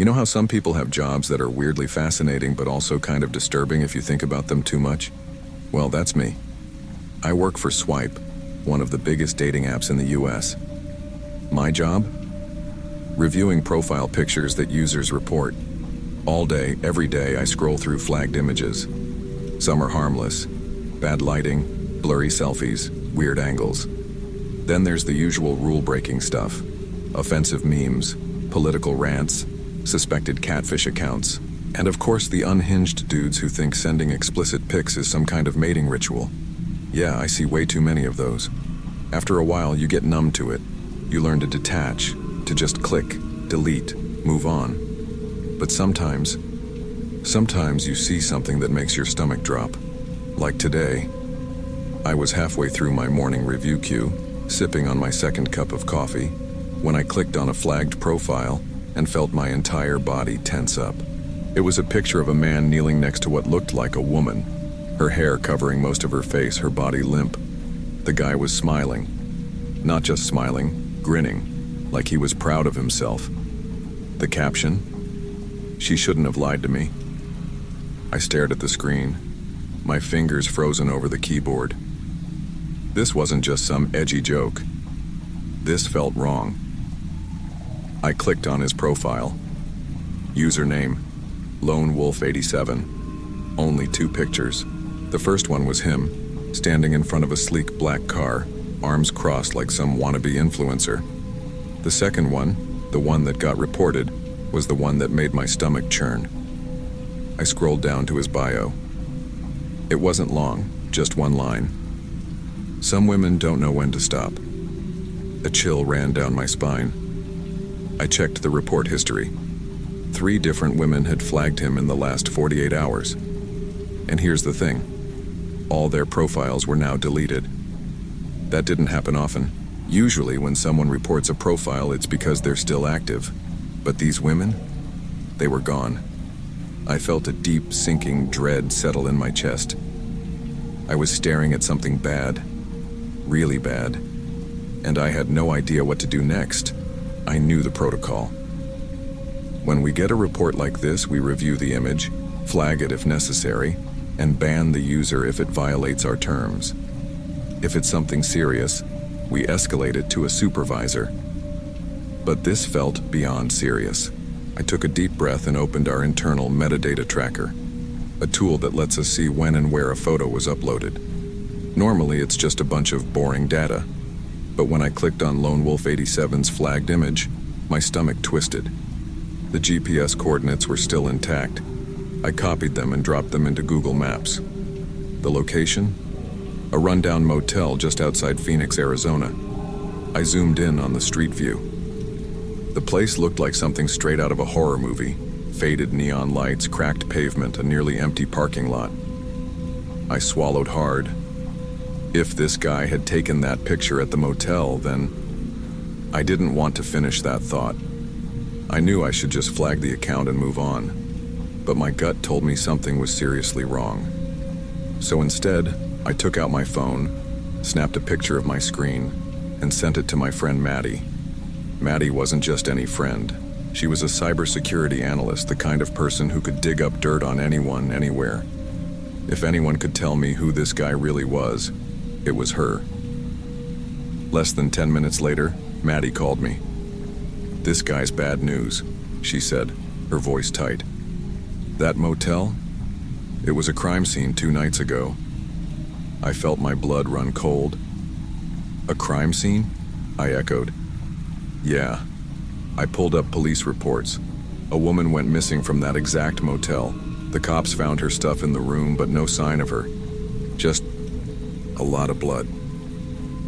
You know how some people have jobs that are weirdly fascinating but also kind of disturbing if you think about them too much? Well, that's me. I work for Swipe, one of the biggest dating apps in the US. My job? Reviewing profile pictures that users report. All day, every day, I scroll through flagged images. Some are harmless. Bad lighting, blurry selfies, weird angles. Then there's the usual rule-breaking stuff. Offensive memes, political rants, suspected catfish accounts, and of course the unhinged dudes who think sending explicit pics is some kind of mating ritual. Yeah, I see way too many of those. After a while, you get numb to it. You learn to detach, to just click, delete, move on. But sometimes you see something that makes your stomach drop. Like today, I was halfway through my morning review queue, sipping on my second cup of coffee, when I clicked on a flagged profile and felt my entire body tense up. It was a picture of a man kneeling next to what looked like a woman, her hair covering most of her face, her body limp. The guy was smiling. Not just smiling, grinning, like he was proud of himself. The caption? She shouldn't have lied to me. I stared at the screen, my fingers frozen over the keyboard. This wasn't just some edgy joke. This felt wrong. I clicked on his profile. Username, Lone Wolf 87. Only 2 pictures. The first one was him, standing in front of a sleek black car, arms crossed like some wannabe influencer. The second one, the one that got reported, was the one that made my stomach churn. I scrolled down to his bio. It wasn't long, just one line. Some women don't know when to stop. A chill ran down my spine. I checked the report history. 3 different women had flagged him in the last 48 hours. And here's the thing. All their profiles were now deleted. That didn't happen often. Usually when someone reports a profile, it's because they're still active. But these women, they were gone. I felt a deep, sinking dread settle in my chest. I was staring at something bad, really bad, and I had no idea what to do next. I knew the protocol. When we get a report like this, we review the image, flag it if necessary, and ban the user if it violates our terms. If it's something serious, we escalate it to a supervisor. But this felt beyond serious. I took a deep breath and opened our internal metadata tracker, a tool that lets us see when and where a photo was uploaded. Normally, it's just a bunch of boring data. But when I clicked on Lone Wolf 87's flagged image, my stomach twisted. The GPS coordinates were still intact. I copied them and dropped them into Google Maps. The location? A rundown motel just outside Phoenix, Arizona. I zoomed in on the street view. The place looked like something straight out of a horror movie. Faded neon lights, cracked pavement, a nearly empty parking lot. I swallowed hard. If this guy had taken that picture at the motel, then I didn't want to finish that thought. I knew I should just flag the account and move on, but my gut told me something was seriously wrong. So instead, I took out my phone, snapped a picture of my screen, and sent it to my friend Maddie. Maddie wasn't just any friend. She was a cybersecurity analyst, the kind of person who could dig up dirt on anyone, anywhere. If anyone could tell me who this guy really was, it was her. Less than 10 minutes later, Maddie called me. "This guy's bad news," she said, her voice tight. "That motel? It was a crime scene 2 nights ago." I felt my blood run cold. "A crime scene?" I echoed. "Yeah." I pulled up police reports. A woman went missing from that exact motel. The cops found her stuff in the room, but no sign of her. Just a lot of blood.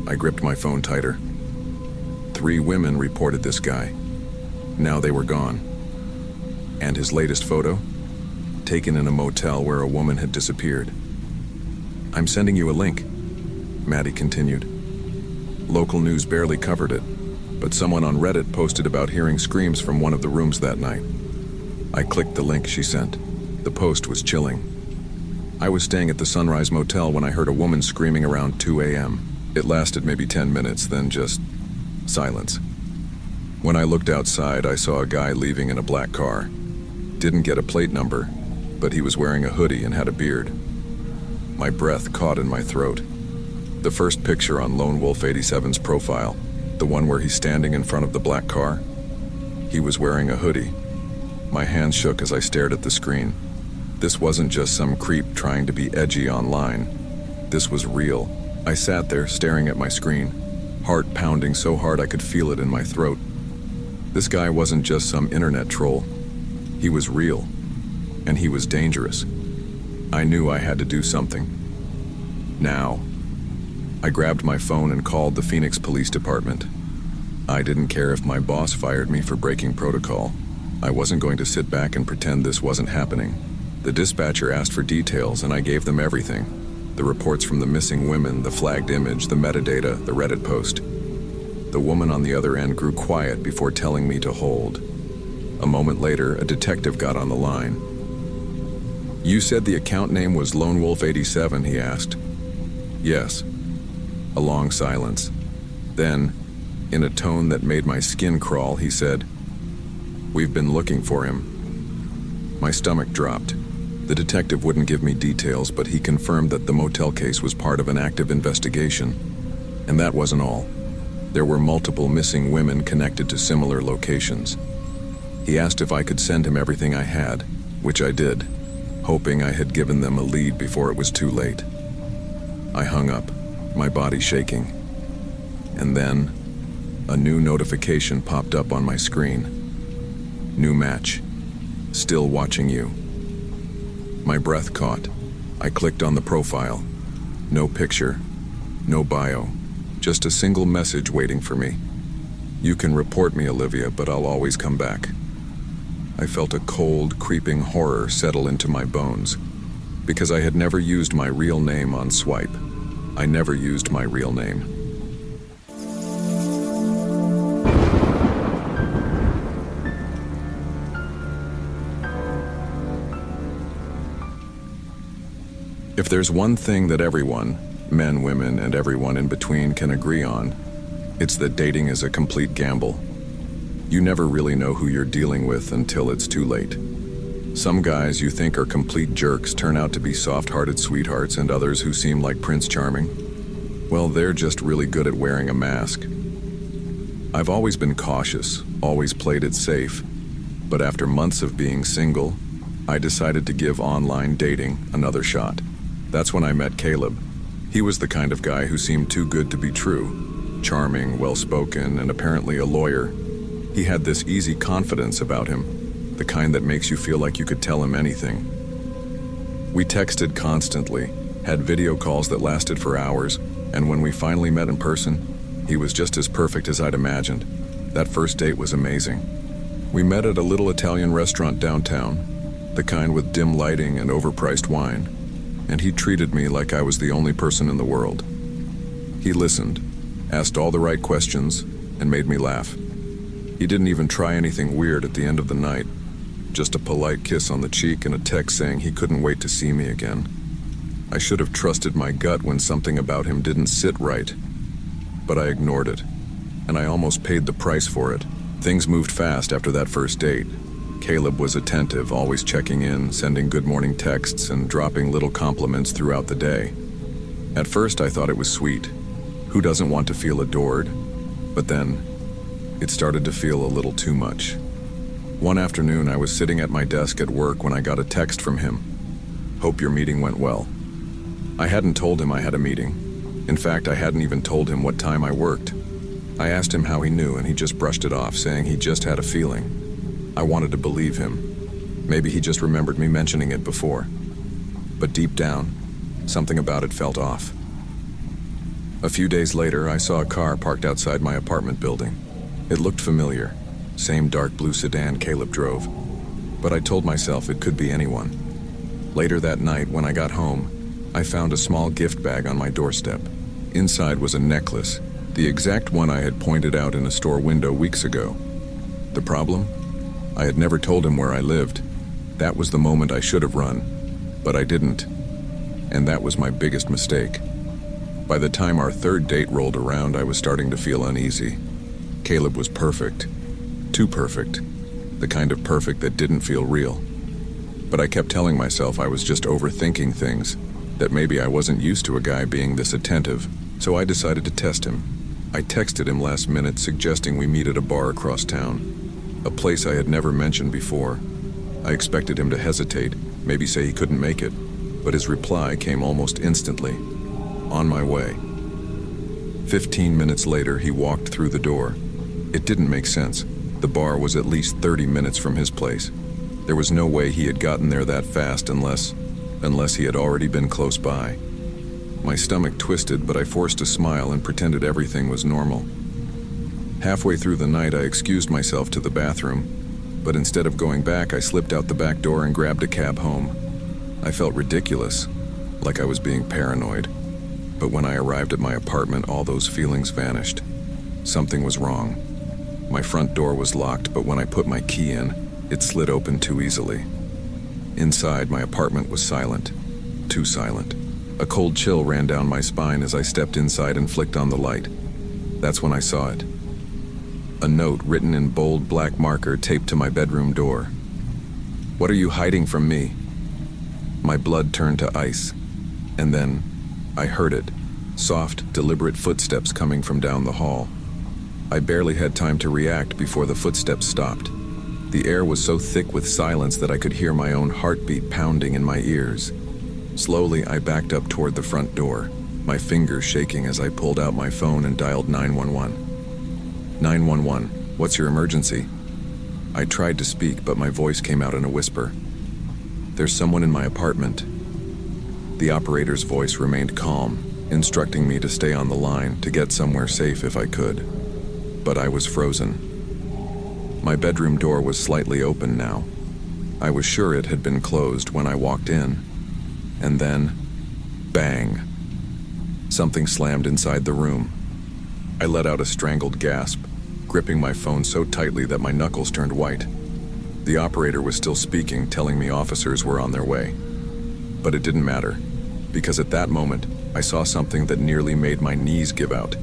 I gripped my phone tighter. 3 women reported this guy. Now they were gone. And his latest photo? Taken in a motel where a woman had disappeared. "I'm sending you a link," Maddie continued. Local news barely covered it, but someone on Reddit posted about hearing screams from one of the rooms that night. I clicked the link she sent. The post was chilling. I was staying at the Sunrise Motel when I heard a woman screaming around 2 a.m. It lasted maybe 10 minutes, then just silence. When I looked outside, I saw a guy leaving in a black car. Didn't get a plate number, but he was wearing a hoodie and had a beard. My breath caught in my throat. The first picture on Lone Wolf 87's profile, the one where he's standing in front of the black car, he was wearing a hoodie. My hands shook as I stared at the screen. This wasn't just some creep trying to be edgy online. This was real. I sat there staring at my screen, heart pounding so hard I could feel it in my throat. This guy wasn't just some internet troll. He was real, and he was dangerous. I knew I had to do something. Now. I grabbed my phone and called the Phoenix Police Department. I didn't care if my boss fired me for breaking protocol. I wasn't going to sit back and pretend this wasn't happening. The dispatcher asked for details, and I gave them everything. The reports from the missing women, the flagged image, the metadata, the Reddit post. The woman on the other end grew quiet before telling me to hold. A moment later, a detective got on the line. "You said the account name was Lone Wolf 87, he asked. "Yes." A long silence. Then, in a tone that made my skin crawl, he said, "We've been looking for him." My stomach dropped. The detective wouldn't give me details, but he confirmed that the motel case was part of an active investigation. And that wasn't all. There were multiple missing women connected to similar locations. He asked if I could send him everything I had, which I did, hoping I had given them a lead before it was too late. I hung up, my body shaking. And then, a new notification popped up on my screen. New match. Still watching you. My breath caught. I clicked on the profile. No picture, no bio, just a single message waiting for me. "You can report me, Olivia, but I'll always come back." I felt a cold, creeping horror settle into my bones, because I had never used my real name on Swipe. I never used my real name. If there's one thing that everyone, men, women, and everyone in between can agree on, it's that dating is a complete gamble. You never really know who you're dealing with until it's too late. Some guys you think are complete jerks turn out to be soft-hearted sweethearts, and others who seem like Prince Charming, well, they're just really good at wearing a mask. I've always been cautious, always played it safe, but after months of being single, I decided to give online dating another shot. That's when I met Caleb. He was the kind of guy who seemed too good to be true. Charming, well-spoken, and apparently a lawyer. He had this easy confidence about him, the kind that makes you feel like you could tell him anything. We texted constantly, had video calls that lasted for hours, and when we finally met in person, he was just as perfect as I'd imagined. That first date was amazing. We met at a little Italian restaurant downtown, the kind with dim lighting and overpriced wine, and he treated me like I was the only person in the world. He listened, asked all the right questions, and made me laugh. He didn't even try anything weird at the end of the night, just a polite kiss on the cheek and a text saying he couldn't wait to see me again. I should have trusted my gut when something about him didn't sit right, but I ignored it, and I almost paid the price for it. Things moved fast after that first date. Caleb was attentive, always checking in, sending good morning texts, and dropping little compliments throughout the day. At first, I thought it was sweet. Who doesn't want to feel adored? But then, it started to feel a little too much. One afternoon, I was sitting at my desk at work when I got a text from him. "Hope your meeting went well." I hadn't told him I had a meeting. In fact, I hadn't even told him what time I worked. I asked him how he knew, and he just brushed it off, saying he just had a feeling. I wanted to believe him. Maybe he just remembered me mentioning it before. But deep down, something about it felt off. A few days later, I saw a car parked outside my apartment building. It looked familiar. Same dark blue sedan Caleb drove. But I told myself it could be anyone. Later that night, when I got home, I found a small gift bag on my doorstep. Inside was a necklace, the exact one I had pointed out in a store window weeks ago. The problem? I had never told him where I lived. That was the moment I should have run, but I didn't. And that was my biggest mistake. By the time our third date rolled around, I was starting to feel uneasy. Caleb was perfect. Too perfect. The kind of perfect that didn't feel real. But I kept telling myself I was just overthinking things, that maybe I wasn't used to a guy being this attentive, so I decided to test him. I texted him last minute suggesting we meet at a bar across town, a place I had never mentioned before. I expected him to hesitate, maybe say he couldn't make it, but his reply came almost instantly. On my way. 15 minutes later, he walked through the door. It didn't make sense. The bar was at least 30 minutes from his place. There was no way he had gotten there that fast unless he had already been close by. My stomach twisted, but I forced a smile and pretended everything was normal. Halfway through the night, I excused myself to the bathroom, but instead of going back, I slipped out the back door and grabbed a cab home. I felt ridiculous, like I was being paranoid. But when I arrived at my apartment, all those feelings vanished. Something was wrong. My front door was locked, but when I put my key in, it slid open too easily. Inside, my apartment was silent. Too silent. A cold chill ran down my spine as I stepped inside and flicked on the light. That's when I saw it. A note written in bold black marker taped to my bedroom door. "What are you hiding from me?" My blood turned to ice. And then, I heard it. Soft, deliberate footsteps coming from down the hall. I barely had time to react before the footsteps stopped. The air was so thick with silence that I could hear my own heartbeat pounding in my ears. Slowly, I backed up toward the front door, my fingers shaking as I pulled out my phone and dialed 911. 911, what's your emergency? I tried to speak, but my voice came out in a whisper. There's someone in my apartment. The operator's voice remained calm, instructing me to stay on the line, to get somewhere safe if I could. But I was frozen. My bedroom door was slightly open now. I was sure it had been closed when I walked in. And then, bang. Something slammed inside the room. I let out a strangled gasp, gripping my phone so tightly that my knuckles turned white. The operator was still speaking, telling me officers were on their way. But it didn't matter, because at that moment, I saw something that nearly made my knees give out.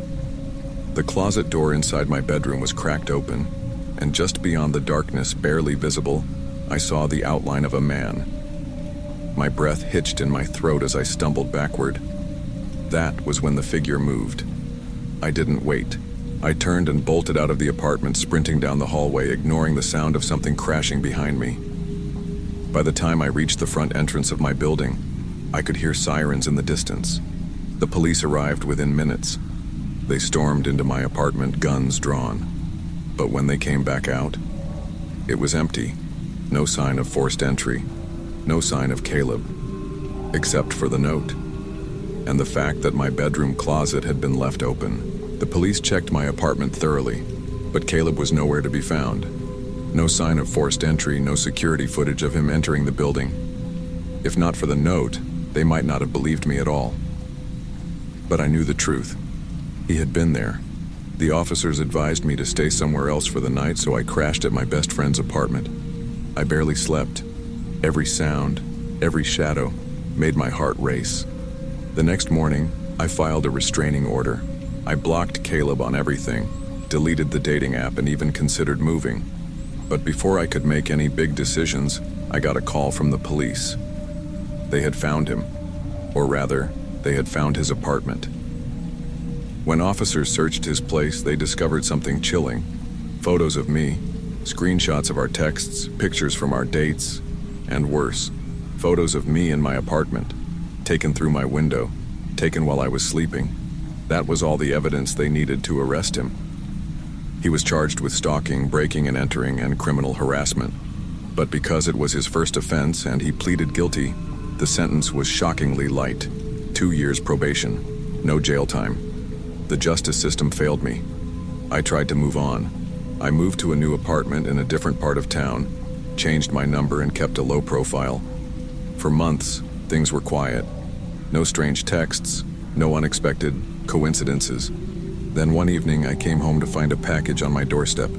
The closet door inside my bedroom was cracked open, and just beyond the darkness, barely visible, I saw the outline of a man. My breath hitched in my throat as I stumbled backward. That was when the figure moved. I didn't wait. I turned and bolted out of the apartment, sprinting down the hallway, ignoring the sound of something crashing behind me. By the time I reached the front entrance of my building, I could hear sirens in the distance. The police arrived within minutes. They stormed into my apartment, guns drawn. But when they came back out, it was empty. No sign of forced entry. No sign of Caleb, except for the note, and the fact that my bedroom closet had been left open. The police checked my apartment thoroughly, but Caleb was nowhere to be found. No sign of forced entry, no security footage of him entering the building. If not for the note, they might not have believed me at all. But I knew the truth. He had been there. The officers advised me to stay somewhere else for the night, so I crashed at my best friend's apartment. I barely slept. Every sound, every shadow, made my heart race. The next morning, I filed a restraining order. I blocked Caleb on everything, deleted the dating app, and even considered moving. But before I could make any big decisions, I got a call from the police. They had found him. Or rather, they had found his apartment. When officers searched his place, they discovered something chilling. Photos of me, screenshots of our texts, pictures from our dates, and worse, photos of me in my apartment, taken through my window, taken while I was sleeping. That was all the evidence they needed to arrest him. He was charged with stalking, breaking and entering, and criminal harassment. But because it was his first offense and he pleaded guilty, the sentence was shockingly light. 2 years probation, no jail time. The justice system failed me. I tried to move on. I moved to a new apartment in a different part of town, changed my number and kept a low profile. For months, things were quiet. No strange texts, no unexpected coincidences. Then one evening, I came home to find a package on my doorstep.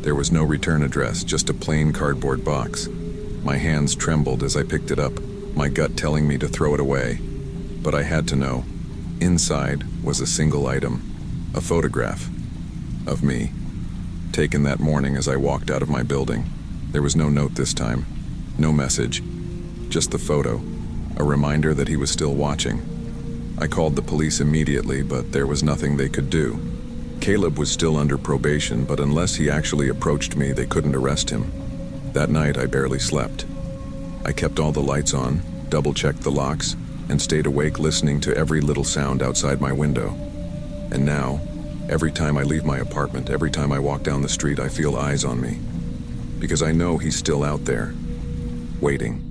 There was no return address, just a plain cardboard box. My hands trembled as I picked it up, my gut telling me to throw it away. But I had to know. Inside was a single item, a photograph of me. taken that morning as I walked out of my building. There was no note this time, no message, just the photo, a reminder that he was still watching. I called the police immediately, but there was nothing they could do. Caleb was still under probation, but unless he actually approached me, they couldn't arrest him. That night, I barely slept. I kept all the lights on, double-checked the locks, and stayed awake listening to every little sound outside my window. And now, every time I leave my apartment, every time I walk down the street, I feel eyes on me. Because I know he's still out there, waiting.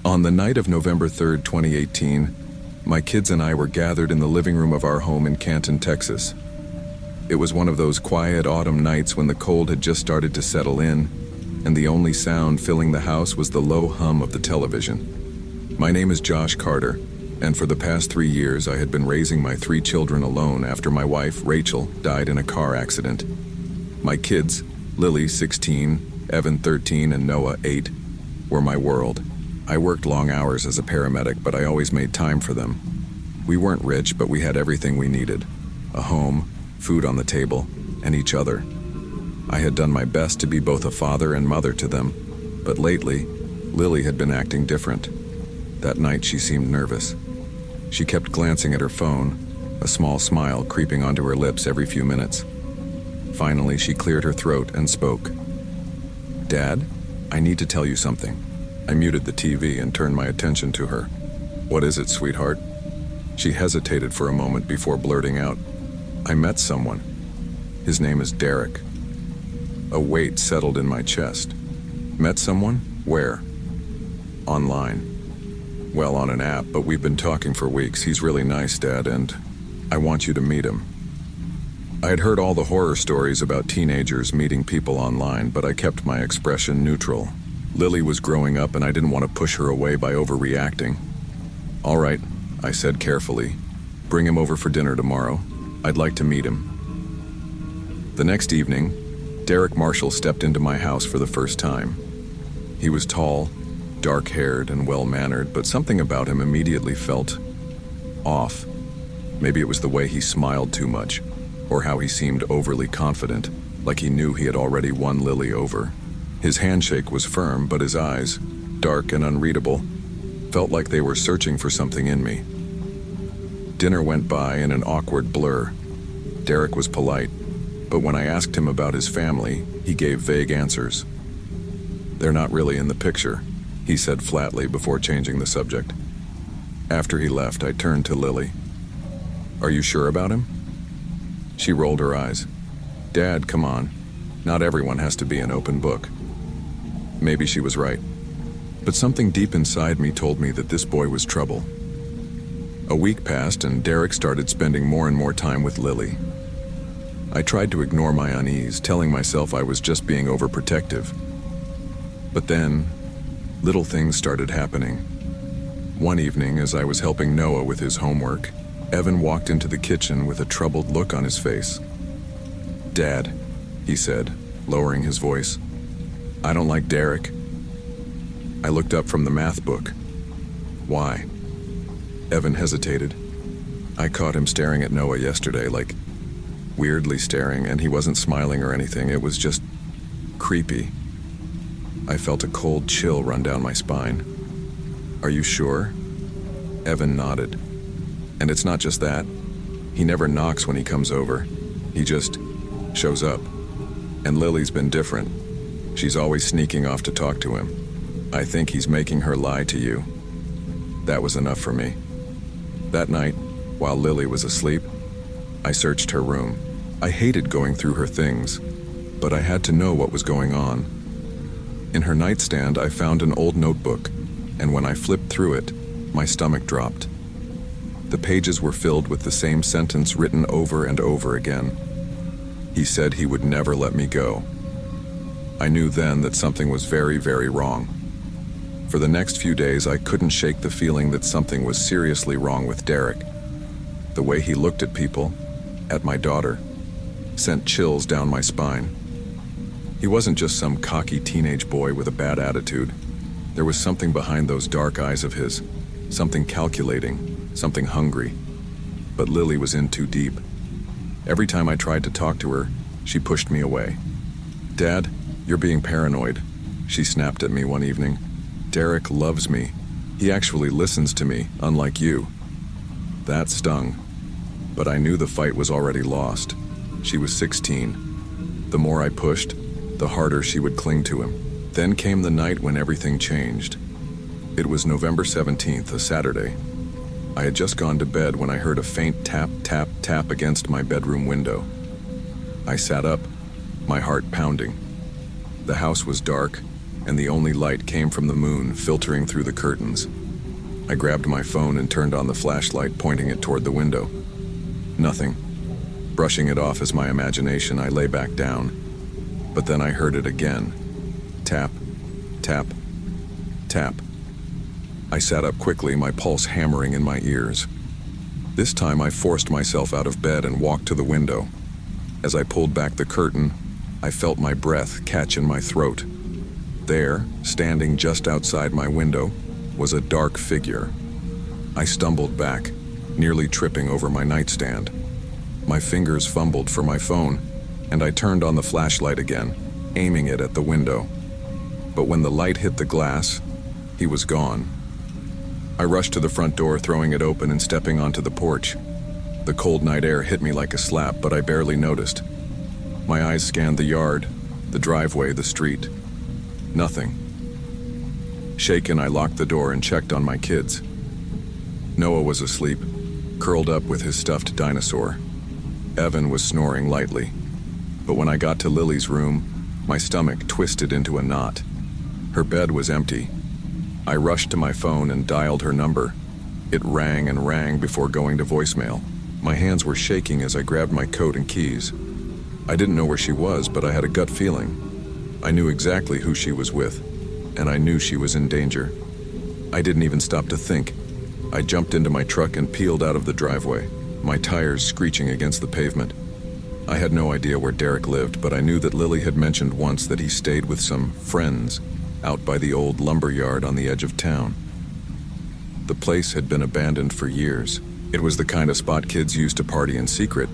On the night of November 3rd, 2018, my kids and I were gathered in the living room of our home in Canton, Texas. It was one of those quiet autumn nights when the cold had just started to settle in, and the only sound filling the house was the low hum of the television. My name is Josh Carter, and for the past 3 years I had been raising my 3 children alone after my wife, Rachel, died in a car accident. My kids, Lily, 16, Evan, 13, and Noah, 8, were my world. I worked long hours as a paramedic, but I always made time for them. We weren't rich, but we had everything we needed. A home, food on the table, and each other. I had done my best to be both a father and mother to them, but lately, Lily had been acting different. That night she seemed nervous. She kept glancing at her phone, a small smile creeping onto her lips every few minutes. Finally, she cleared her throat and spoke. "Dad, I need to tell you something." I muted the TV and turned my attention to her. "What is it, sweetheart?" She hesitated for a moment before blurting out, "I met someone. His name is Derek." A weight settled in my chest. "Met someone? Where?" "Online." "Well, on an app, but we've been talking for weeks. He's really nice, Dad, and I want you to meet him." I had heard all the horror stories about teenagers meeting people online, but I kept my expression neutral. Lily was growing up and I didn't want to push her away by overreacting. "All right," I said carefully. "Bring him over for dinner tomorrow. I'd like to meet him." The next evening, Derek Marshall stepped into my house for the first time. He was tall, dark-haired, and well-mannered, but something about him immediately felt off. Maybe it was the way he smiled too much, or how he seemed overly confident, like he knew he had already won Lily over. His handshake was firm, but his eyes, dark and unreadable, felt like they were searching for something in me. Dinner went by in an awkward blur. Derek was polite, but when I asked him about his family, he gave vague answers. "They're not really in the picture," he said flatly before changing the subject. After he left, I turned to Lily. "Are you sure about him?" She rolled her eyes. "Dad, come on. Not everyone has to be an open book." Maybe she was right. But something deep inside me told me that this boy was trouble. A week passed and Derek started spending more and more time with Lily. I tried to ignore my unease, telling myself I was just being overprotective. But then, little things started happening. One evening, as I was helping Noah with his homework, Evan walked into the kitchen with a troubled look on his face. "Dad," he said, lowering his voice, "I don't like Derek." I looked up from the math book. "Why?" Evan hesitated. "I caught him staring at Noah yesterday, like weirdly staring, and he wasn't smiling or anything. It was just creepy." I felt a cold chill run down my spine. "Are you sure?" Evan nodded. "And it's not just that. He never knocks when he comes over. He just shows up. And Lily's been different. She's always sneaking off to talk to him. I think he's making her lie to you." That was enough for me. That night, while Lily was asleep, I searched her room. I hated going through her things, but I had to know what was going on. In her nightstand, I found an old notebook, and when I flipped through it, my stomach dropped. The pages were filled with the same sentence written over and over again. He said he would never let me go. I knew then that something was very, very wrong. For the next few days, I couldn't shake the feeling that something was seriously wrong with Derek. The way he looked at people, at my daughter, sent chills down my spine. He wasn't just some cocky teenage boy with a bad attitude. There was something behind those dark eyes of his, something calculating, something hungry. But Lily was in too deep. Every time I tried to talk to her, she pushed me away. "Dad, you're being paranoid," she snapped at me one evening. "Derek loves me. He actually listens to me, unlike you." That stung. But I knew the fight was already lost. She was 16. The more I pushed, the harder she would cling to him. Then came the night when everything changed. It was November 17th, a Saturday. I had just gone to bed when I heard a faint tap, tap, tap against my bedroom window. I sat up, my heart pounding. The house was dark, and the only light came from the moon filtering through the curtains. I grabbed my phone and turned on the flashlight, pointing it toward the window. Nothing. Brushing it off as my imagination, I lay back down. But then I heard it again. Tap, tap, tap. I sat up quickly, my pulse hammering in my ears. This time I forced myself out of bed and walked to the window. As I pulled back the curtain, I felt my breath catch in my throat. There, standing just outside my window, was a dark figure. I stumbled back, nearly tripping over my nightstand. My fingers fumbled for my phone, and I turned on the flashlight again, aiming it at the window. But when the light hit the glass, he was gone. I rushed to the front door, throwing it open and stepping onto the porch. The cold night air hit me like a slap, but I barely noticed. My eyes scanned the yard, the driveway, the street. Nothing. Shaken, I locked the door and checked on my kids. Noah was asleep, curled up with his stuffed dinosaur. Evan was snoring lightly. But when I got to Lily's room, my stomach twisted into a knot. Her bed was empty. I rushed to my phone and dialed her number. It rang and rang before going to voicemail. My hands were shaking as I grabbed my coat and keys. I didn't know where she was, but I had a gut feeling. I knew exactly who she was with, and I knew she was in danger. I didn't even stop to think. I jumped into my truck and peeled out of the driveway, my tires screeching against the pavement. I had no idea where Derek lived, but I knew that Lily had mentioned once that he stayed with some friends out by the old lumber yard on the edge of town. The place had been abandoned for years. It was the kind of spot kids used to party in secret,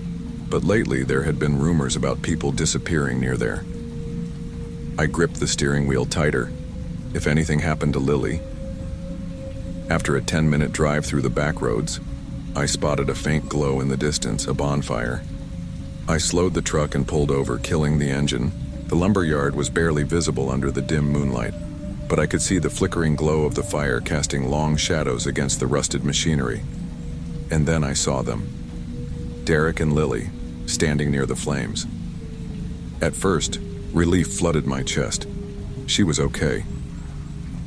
but lately there had been rumors about people disappearing near there. I gripped the steering wheel tighter. If anything happened to Lily. After a 10-minute drive through the back roads, I spotted a faint glow in the distance, a bonfire. I slowed the truck and pulled over, killing the engine. The lumber yard was barely visible under the dim moonlight, but I could see the flickering glow of the fire casting long shadows against the rusted machinery. And then I saw them. Derek and Lily, standing near the flames. At first, relief flooded my chest. She was okay.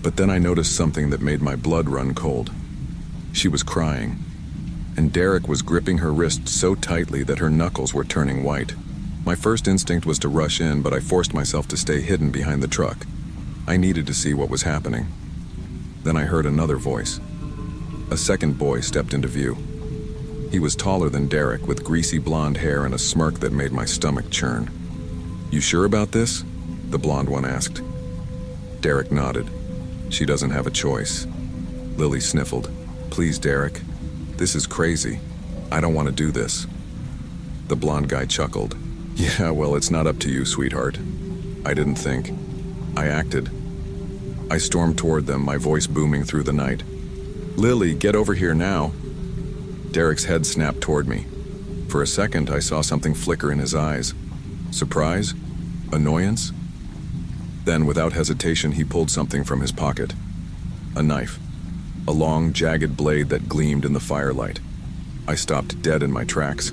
But then I noticed something that made my blood run cold. She was crying, and Derek was gripping her wrist so tightly that her knuckles were turning white. My first instinct was to rush in, but I forced myself to stay hidden behind the truck. I needed to see what was happening. Then I heard another voice. A second boy stepped into view. He was taller than Derek, with greasy blonde hair and a smirk that made my stomach churn. "You sure about this?" the blonde one asked. Derek nodded. "She doesn't have a choice." Lily sniffled. "Please, Derek. This is crazy. I don't want to do this." The blonde guy chuckled. "Yeah, well, it's not up to you, sweetheart." I didn't think. I acted. I stormed toward them, my voice booming through the night. "Lily, get over here now." Derek's head snapped toward me. For a second, I saw something flicker in his eyes. Surprise? Annoyance? Then, without hesitation, he pulled something from his pocket. A knife. A long, jagged blade that gleamed in the firelight. I stopped dead in my tracks.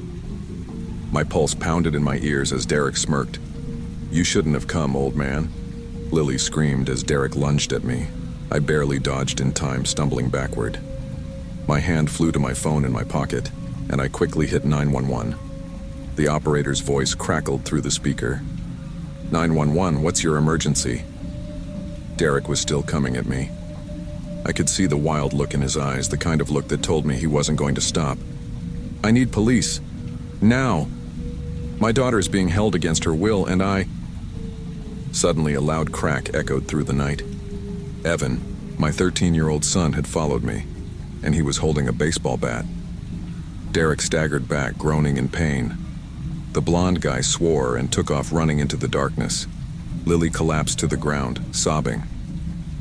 My pulse pounded in my ears as Derek smirked. "You shouldn't have come, old man." Lily screamed as Derek lunged at me. I barely dodged in time, stumbling backward. My hand flew to my phone in my pocket, and I quickly hit 911. The operator's voice crackled through the speaker. 911, what's your emergency?" Derek was still coming at me. I could see the wild look in his eyes, the kind of look that told me he wasn't going to stop. "I need police. Now. My daughter is being held against her will, and I..." Suddenly, a loud crack echoed through the night. Evan, My 13-year-old son had followed me, and he was holding a baseball bat. Derek staggered back, groaning in pain. The blonde guy swore and took off running into the darkness. Lily collapsed to the ground, sobbing.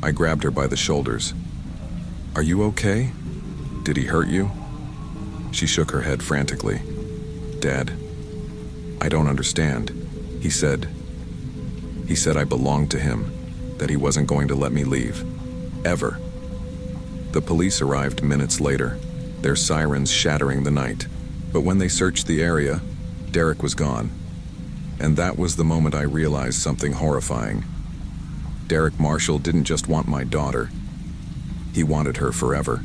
I grabbed her by the shoulders. "Are you okay? Did he hurt you?" She shook her head frantically. "Dad, I don't understand," he said. He said I belonged to him, that he wasn't going to let me leave. Ever. The police arrived minutes later, their sirens shattering the night. But when they searched the area, Derek was gone. And that was the moment I realized something horrifying. Derek Marshall didn't just want my daughter. He wanted her forever.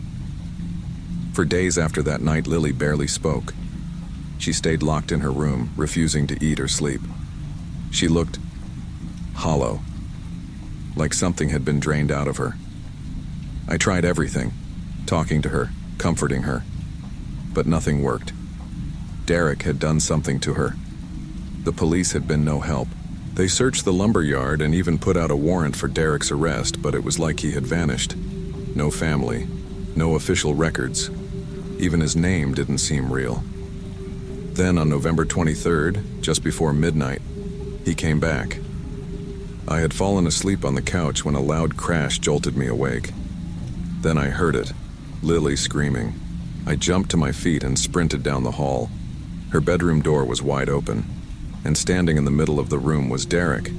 For days after that night, Lily barely spoke. She stayed locked in her room, refusing to eat or sleep. She looked hollow, like something had been drained out of her. I tried everything, talking to her, comforting her, but nothing worked. Derek had done something to her. The police had been no help. They searched the lumber yard and even put out a warrant for Derek's arrest, but it was like he had vanished. No family, no official records. Even his name didn't seem real. Then on November 23rd, just before midnight, he came back. I had fallen asleep on the couch when a loud crash jolted me awake. Then I heard it, Lily screaming. I jumped to my feet and sprinted down the hall. Her bedroom door was wide open, and standing in the middle of the room was Derek.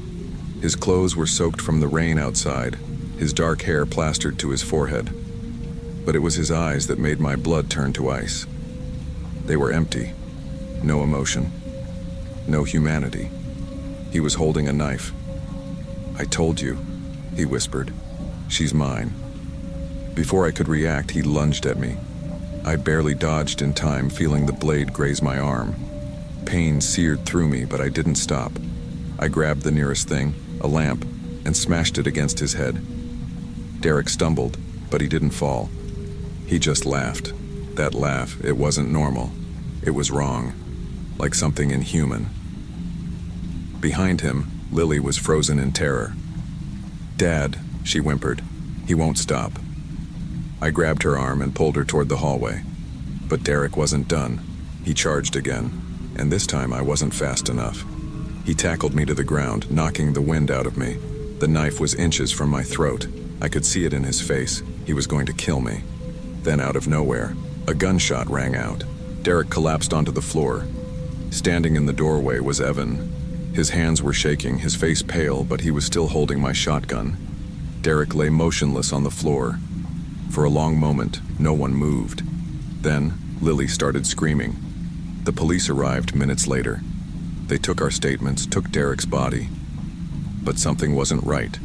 His clothes were soaked from the rain outside, his dark hair plastered to his forehead. But it was his eyes that made my blood turn to ice. They were empty. No emotion. No humanity. He was holding a knife. "I told you," he whispered. "She's mine." Before I could react, he lunged at me. I barely dodged in time, feeling the blade graze my arm. Pain seared through me, but I didn't stop. I grabbed the nearest thing, a lamp, and smashed it against his head. Derek stumbled, but he didn't fall. He just laughed. That laugh, it wasn't normal. It was wrong, like something inhuman. Behind him, Lily was frozen in terror. "Dad," she whimpered. "He won't stop." I grabbed her arm and pulled her toward the hallway. But Derek wasn't done. He charged again, and this time I wasn't fast enough. He tackled me to the ground, knocking the wind out of me. The knife was inches from my throat. I could see it in his face. He was going to kill me. Then out of nowhere, a gunshot rang out. Derek collapsed onto the floor. Standing in the doorway was Evan. His hands were shaking, his face pale, but he was still holding my shotgun. Derek lay motionless on the floor. For a long moment, no one moved. Then, Lily started screaming. The police arrived minutes later. They took our statements, took Derek's body. But something wasn't right.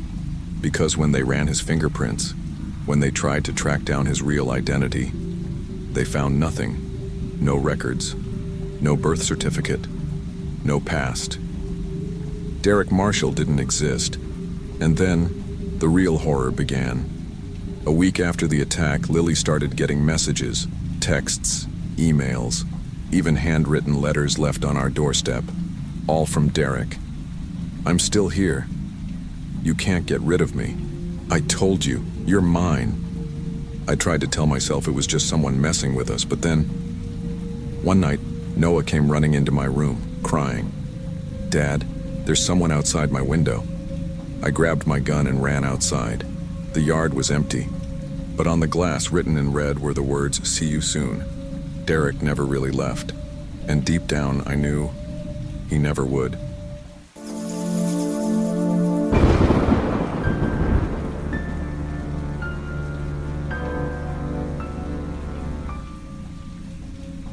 Because when they ran his fingerprints, when they tried to track down his real identity, they found nothing. No records. No birth certificate. No past. Derek Marshall didn't exist. And then, the real horror began. A week after the attack, Lily started getting messages, texts, emails, even handwritten letters left on our doorstep, all from Derek. "I'm still here. You can't get rid of me. I told you, you're mine." I tried to tell myself it was just someone messing with us, but then, one night, Noah came running into my room, crying. "Dad, there's someone outside my window." I grabbed my gun and ran outside. The yard was empty, but on the glass written in red were the words, "See you soon." Derek never really left, and deep down I knew he never would.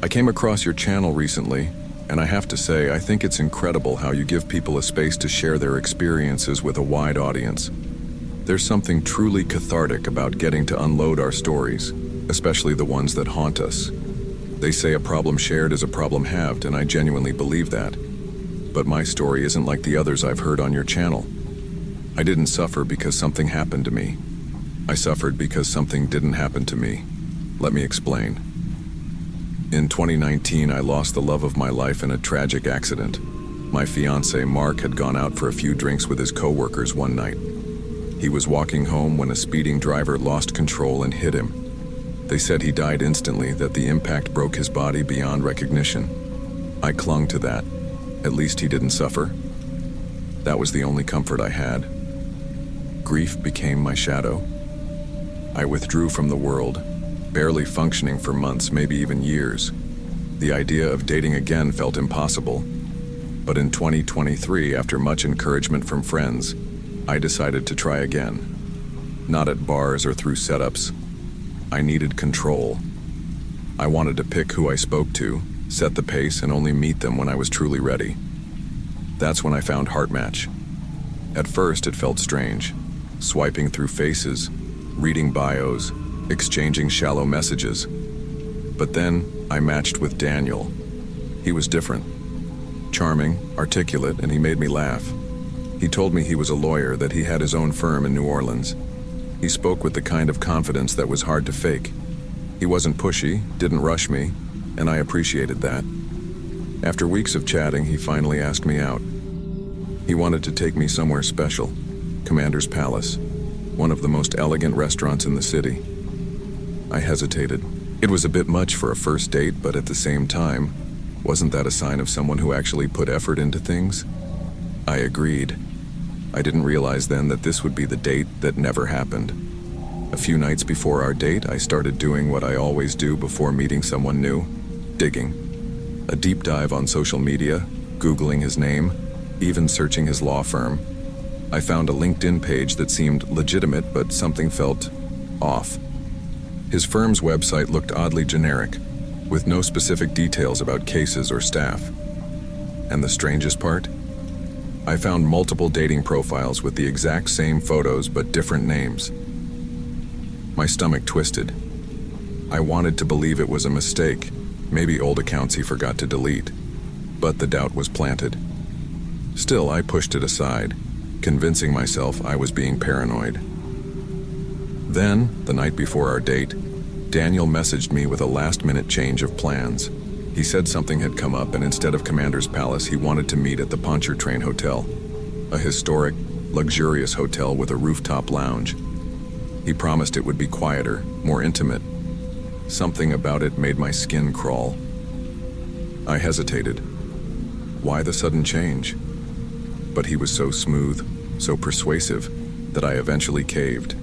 I came across your channel recently, and I have to say, I think it's incredible how you give people a space to share their experiences with a wide audience. There's something truly cathartic about getting to unload our stories, especially the ones that haunt us. They say a problem shared is a problem halved, and I genuinely believe that. But my story isn't like the others I've heard on your channel. I didn't suffer because something happened to me. I suffered because something didn't happen to me. Let me explain. In 2019, I lost the love of my life in a tragic accident. My fiancé, Mark, had gone out for a few drinks with his coworkers one night. He was walking home when a speeding driver lost control and hit him. They said he died instantly, that the impact broke his body beyond recognition. I clung to that. At least he didn't suffer. That was the only comfort I had. Grief became my shadow. I withdrew from the world, barely functioning for months, maybe even years. The idea of dating again felt impossible. But in 2023, after much encouragement from friends, I decided to try again. Not at bars or through setups. I needed control. I wanted to pick who I spoke to, set the pace, and only meet them when I was truly ready. That's when I found Heartmatch. At first, it felt strange. Swiping through faces, reading bios, exchanging shallow messages. But then, I matched with Daniel. He was different. Charming, articulate, and he made me laugh. He told me he was a lawyer, that he had his own firm in New Orleans. He spoke with the kind of confidence that was hard to fake. He wasn't pushy, didn't rush me, and I appreciated that. After weeks of chatting, he finally asked me out. He wanted to take me somewhere special, Commander's Palace, one of the most elegant restaurants in the city. I hesitated. It was a bit much for a first date, but at the same time, wasn't that a sign of someone who actually put effort into things? I agreed. I didn't realize then that this would be the date that never happened. A few nights before our date, I started doing what I always do before meeting someone new, digging. A deep dive on social media, Googling his name, even searching his law firm. I found a LinkedIn page that seemed legitimate, but something felt off. His firm's website looked oddly generic, with no specific details about cases or staff. And the strangest part? I found multiple dating profiles with the exact same photos but different names. My stomach twisted. I wanted to believe it was a mistake, maybe old accounts he forgot to delete, but the doubt was planted. Still, I pushed it aside, convincing myself I was being paranoid. Then, the night before our date, Daniel messaged me with a last-minute change of plans. He said something had come up, and instead of Commander's Palace, he wanted to meet at the Pontchartrain Hotel, a historic, luxurious hotel with a rooftop lounge. He promised it would be quieter, more intimate. Something about it made my skin crawl. I hesitated. Why the sudden change? But he was so smooth, so persuasive, that I eventually caved.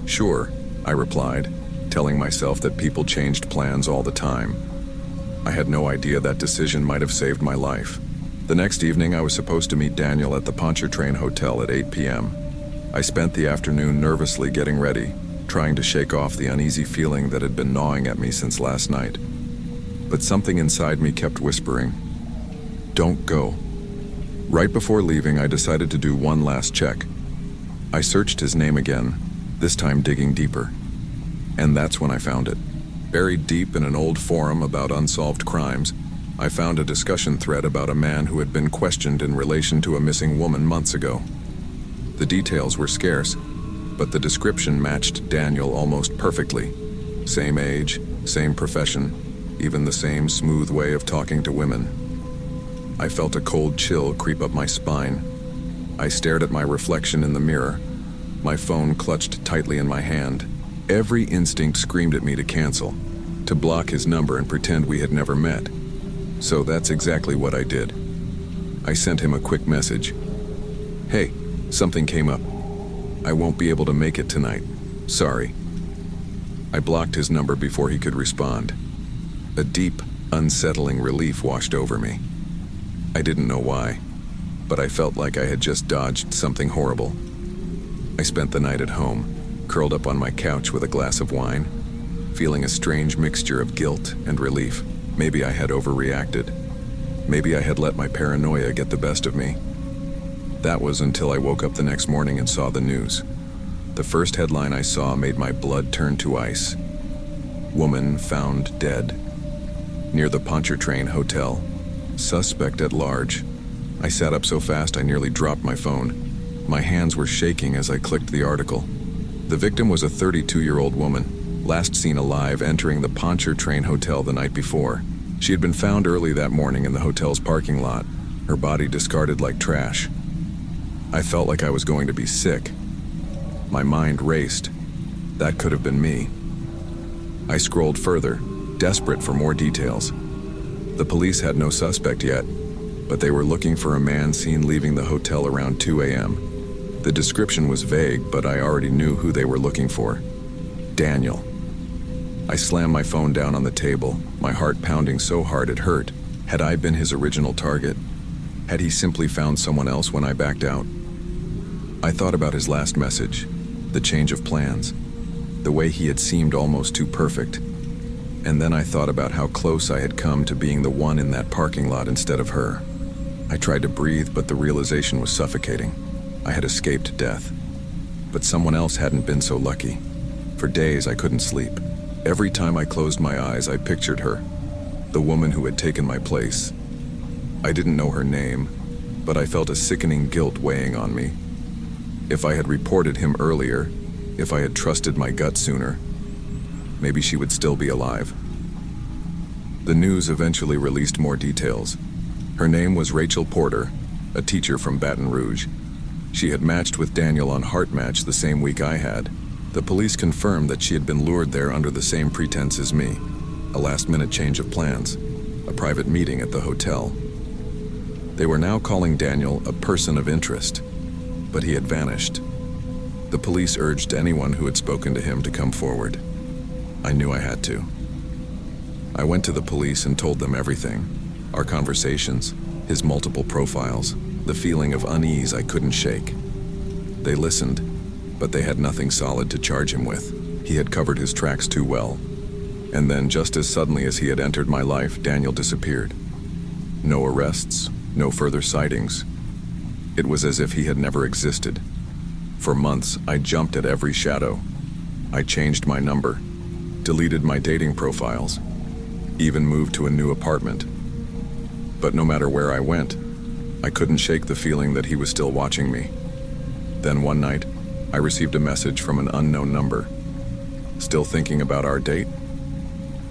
Sure, I replied, telling myself that people changed plans all the time. I had no idea that decision might have saved my life. The next evening, I was supposed to meet Daniel at the Pontchartrain Hotel at 8 p.m. I spent the afternoon nervously getting ready, trying to shake off the uneasy feeling that had been gnawing at me since last night. But something inside me kept whispering, "Don't go." Right before leaving, I decided to do one last check. I searched his name again, this time digging deeper. And that's when I found it. Buried deep in an old forum about unsolved crimes, I found a discussion thread about a man who had been questioned in relation to a missing woman months ago. The details were scarce, but the description matched Daniel almost perfectly. Same age, same profession, even the same smooth way of talking to women. I felt a cold chill creep up my spine. I stared at my reflection in the mirror, my phone clutched tightly in my hand. Every instinct screamed at me to cancel, to block his number and pretend we had never met. So that's exactly what I did. I sent him a quick message. "Hey, something came up. I won't be able to make it tonight. Sorry." I blocked his number before he could respond. A deep, unsettling relief washed over me. I didn't know why, but I felt like I had just dodged something horrible. I spent the night at home, curled up on my couch with a glass of wine, feeling a strange mixture of guilt and relief. Maybe I had overreacted. Maybe I had let my paranoia get the best of me. That was until I woke up the next morning and saw the news. The first headline I saw made my blood turn to ice. Woman found dead. Near the Pontchartrain Hotel. Suspect at large. I sat up so fast I nearly dropped my phone. My hands were shaking as I clicked the article. The victim was a 32-year-old woman, last seen alive entering the Pontchartrain Hotel the night before. She had been found early that morning in the hotel's parking lot, her body discarded like trash. I felt like I was going to be sick. My mind raced. That could have been me. I scrolled further, desperate for more details. The police had no suspect yet, but they were looking for a man seen leaving the hotel around 2 a.m. The description was vague, but I already knew who they were looking for. Daniel. I slammed my phone down on the table, my heart pounding so hard it hurt. Had I been his original target? Had he simply found someone else when I backed out? I thought about his last message, the change of plans, the way he had seemed almost too perfect. And then I thought about how close I had come to being the one in that parking lot instead of her. I tried to breathe, but the realization was suffocating. I had escaped death. But someone else hadn't been so lucky. For days I couldn't sleep. Every time I closed my eyes, I pictured her, the woman who had taken my place. I didn't know her name, but I felt a sickening guilt weighing on me. If I had reported him earlier, if I had trusted my gut sooner, maybe she would still be alive. The news eventually released more details. Her name was Rachel Porter, a teacher from Baton Rouge. She had matched with Daniel on Heart Match the same week I had. The police confirmed that she had been lured there under the same pretense as me, a last-minute change of plans, a private meeting at the hotel. They were now calling Daniel a person of interest, but he had vanished. The police urged anyone who had spoken to him to come forward. I knew I had to. I went to the police and told them everything. Our conversations, his multiple profiles, the feeling of unease I couldn't shake. They listened, but they had nothing solid to charge him with. He had covered his tracks too well. And then, just as suddenly as he had entered my life, Daniel disappeared. No arrests, no further sightings. It was as if he had never existed. For months, I jumped at every shadow. I changed my number, deleted my dating profiles, even moved to a new apartment. But no matter where I went, I couldn't shake the feeling that he was still watching me. Then one night, I received a message from an unknown number. Still thinking about our date?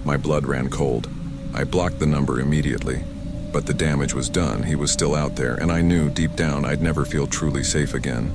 My blood ran cold. I blocked the number immediately. But the damage was done. He was still out there, and I knew deep down I'd never feel truly safe again.